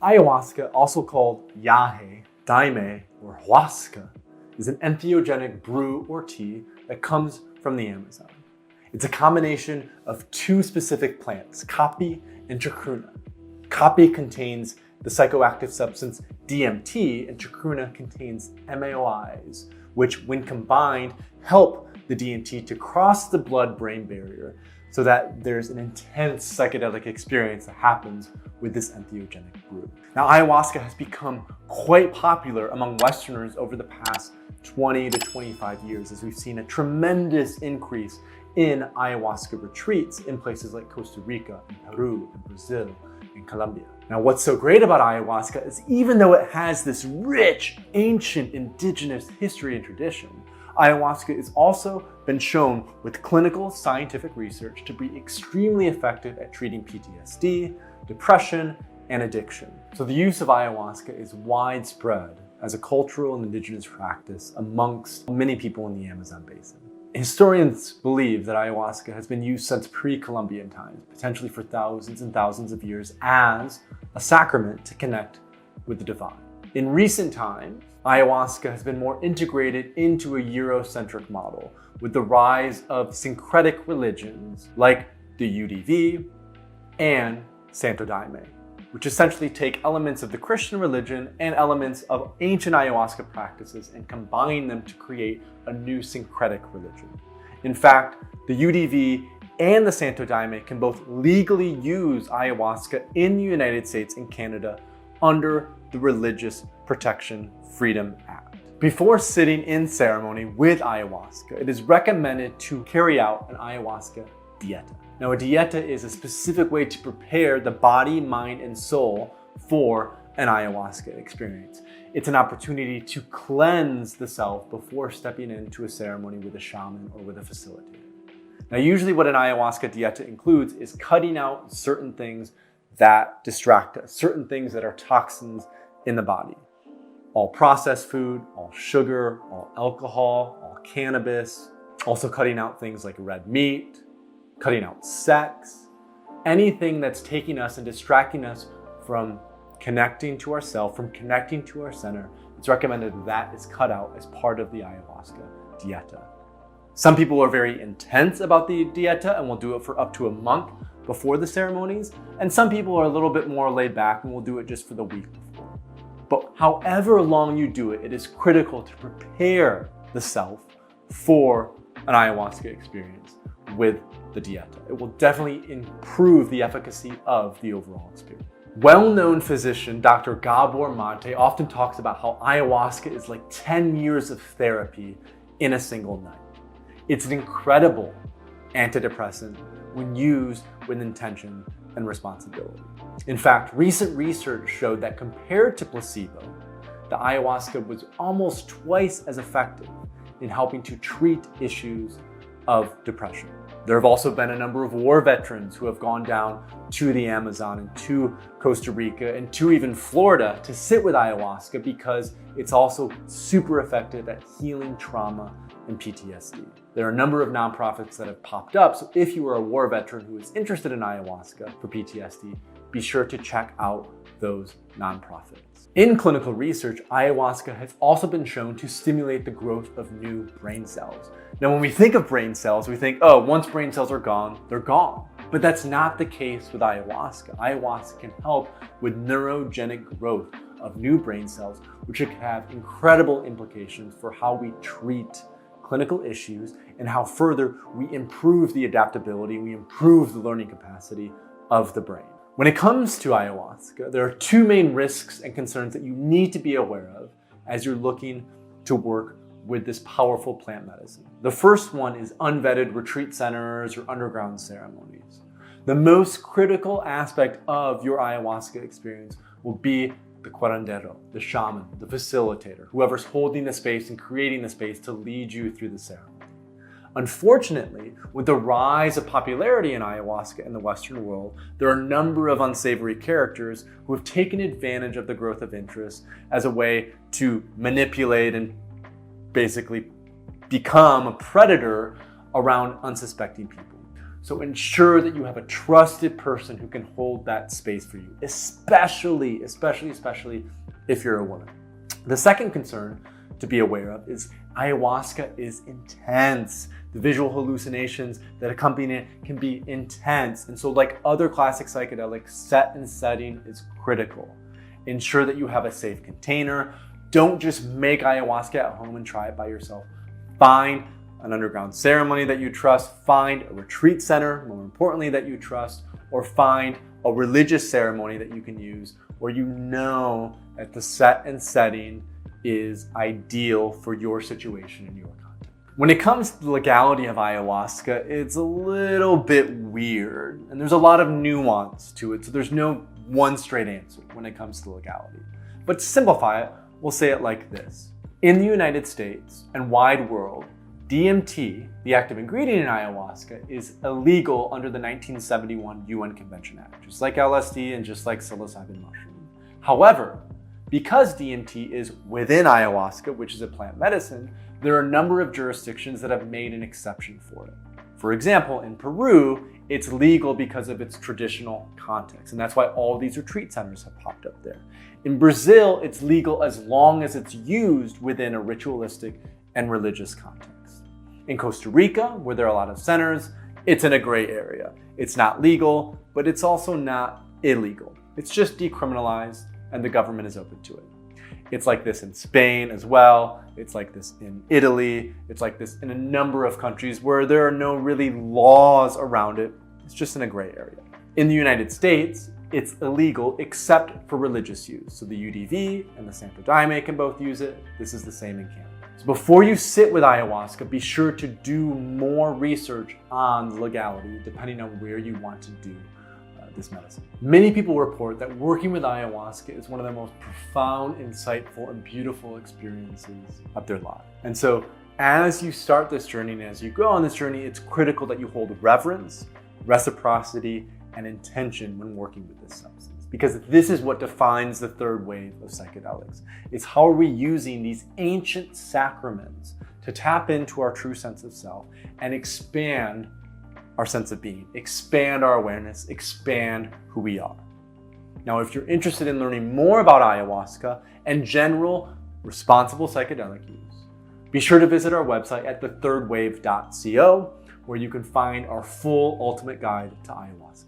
Ayahuasca, also called yahe, daime, or huasca, is an entheogenic brew or tea that comes from the Amazon. It's a combination of two specific plants, caapi and chacruna. Caapi contains the psychoactive substance DMT, and chacruna contains MAOIs, which when combined help the DMT to cross the blood-brain barrier so that there's an intense psychedelic experience that happens with this entheogenic brew. Now, ayahuasca has become quite popular among Westerners over the past 20 to 25 years, as we've seen a tremendous increase in ayahuasca retreats in places like Costa Rica, and Peru, and Brazil, and Colombia. Now, what's so great about ayahuasca is even though it has this rich, ancient, indigenous history and tradition, ayahuasca has also been shown with clinical scientific research to be extremely effective at treating PTSD, depression, and addiction. So the use of ayahuasca is widespread as a cultural and indigenous practice amongst many people in the Amazon basin. Historians believe that ayahuasca has been used since pre-Columbian times, potentially for thousands and thousands of years, as a sacrament to connect with the divine. In recent times, ayahuasca has been more integrated into a Eurocentric model with the rise of syncretic religions like the UDV and Santo Daime, which essentially take elements of the Christian religion and elements of ancient ayahuasca practices and combine them to create a new syncretic religion. In fact, the UDV and the Santo Daime can both legally use ayahuasca in the United States and Canada under the Religious Protection Freedom Act. Before sitting in ceremony with ayahuasca, it is recommended to carry out an ayahuasca dieta. Now, a dieta is a specific way to prepare the body, mind, and soul for an ayahuasca experience. It's an opportunity to cleanse the self before stepping into a ceremony with a shaman or with a facilitator. Now, usually what an ayahuasca dieta includes is cutting out certain things that distract us, certain things that are toxins in the body. All processed food, all sugar, all alcohol, all cannabis, also cutting out things like red meat, cutting out sex, anything that's taking us and distracting us from connecting to ourselves, from connecting to our center. It's recommended that is cut out as part of the ayahuasca dieta. Some people are very intense about the dieta and will do it for up to a month before the ceremonies, and some people are a little bit more laid back and will do it just for the week before. But however long you do it, it is critical to prepare the self for an ayahuasca experience with the dieta. It will definitely improve the efficacy of the overall experience. Well-known physician Dr. Gabor Mate often talks about how ayahuasca is like 10 years of therapy in a single night. It's an incredible antidepressant when used with intention and responsibility. In fact, recent research showed that compared to placebo, the ayahuasca was almost twice as effective in helping to treat issues of depression. There have also been a number of war veterans who have gone down to the Amazon and to Costa Rica and to even Florida to sit with ayahuasca because it's also super effective at healing trauma and PTSD. There are a number of nonprofits that have popped up, so if you are a war veteran who is interested in ayahuasca for PTSD, be sure to check out those nonprofits. In clinical research, ayahuasca has also been shown to stimulate the growth of new brain cells. Now, when we think of brain cells, we think, oh, once brain cells are gone, they're gone. But that's not the case with ayahuasca. Ayahuasca can help with neurogenic growth of new brain cells, which can have incredible implications for how we treat clinical issues and how further we improve the adaptability, we improve the learning capacity of the brain. When it comes to ayahuasca, there are two main risks and concerns that you need to be aware of as you're looking to work with this powerful plant medicine. The first one is unvetted retreat centers or underground ceremonies. The most critical aspect of your ayahuasca experience will be the curandero, the shaman, the facilitator, whoever's holding the space and creating the space to lead you through the ceremony. Unfortunately, with the rise of popularity in ayahuasca in the Western world, there are a number of unsavory characters who have taken advantage of the growth of interest as a way to manipulate and basically become a predator around unsuspecting people. So ensure that you have a trusted person who can hold that space for you, especially if you're a woman. The second concern to be aware of is ayahuasca is intense. The visual hallucinations that accompany it can be intense. And so like other classic psychedelics, set and setting is critical. Ensure that you have a safe container. Don't just make ayahuasca at home and try it by yourself. Find an underground ceremony that you trust, find a retreat center, more importantly, that you trust, or find a religious ceremony that you can use where you know that the set and setting is ideal for your situation and your context. When it comes to the legality of ayahuasca, it's a little bit weird and there's a lot of nuance to it. So there's no one straight answer when it comes to legality. But to simplify it, we'll say it like this. In the United States and wide world, DMT, the active ingredient in ayahuasca, is illegal under the 1971 UN Convention Act, just like LSD and just like psilocybin mushroom. However, because DMT is within ayahuasca, which is a plant medicine, there are a number of jurisdictions that have made an exception for it. For example, in Peru, it's legal because of its traditional context, and that's why all these retreat centers have popped up there. In Brazil, it's legal as long as it's used within a ritualistic and religious context. In Costa Rica, where there are a lot of centers, it's in a gray area. It's not legal, but it's also not illegal. It's just decriminalized and the government is open to it. It's like this in Spain as well. It's like this in Italy. It's like this in a number of countries where there are no really laws around it. It's just in a gray area. In the United States, it's illegal except for religious use. So the UDV and the Santo Daime can both use it. This is the same in Canada. So before you sit with ayahuasca, be sure to do more research on legality, depending on where you want to do this medicine. Many people report that working with ayahuasca is one of the most profound, insightful, and beautiful experiences of their life. And so as you start this journey and as you go on this journey, it's critical that you hold reverence, reciprocity, and intention when working with this substance. Because this is what defines the third wave of psychedelics. It's how are we using these ancient sacraments to tap into our true sense of self and expand our sense of being, expand our awareness, expand who we are. Now, if you're interested in learning more about ayahuasca and general responsible psychedelic use, be sure to visit our website at thethirdwave.co, where you can find our full ultimate guide to ayahuasca.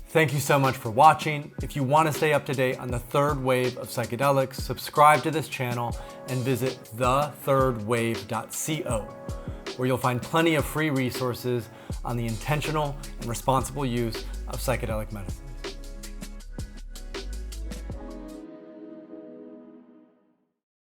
Thank you so much for watching. If you want to stay up to date on the third wave of psychedelics, subscribe to this channel and visit thethirdwave.co, where you'll find plenty of free resources on the intentional and responsible use of psychedelic medicine.